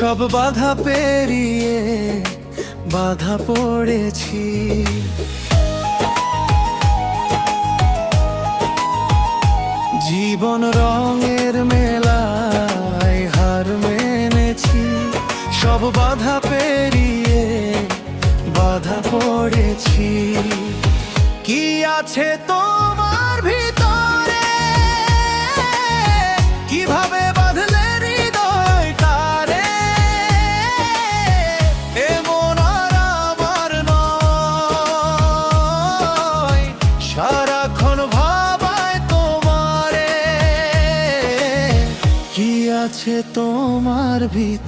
সব বাধা পেরিয়ে বাধা পড়েছি। জীবন রঙের মেলায় হার মেনেছি, সব বাধা পেরিয়ে বাধা পড়েছি। কি আছে তোমার ভিতরে, কিভাবে বাঁধলে হৃদয়টারে, এমন আর আমার নয়, সারাক্ষণ ভাবায় তোমারে। কি আছে তোমার ভিতরে।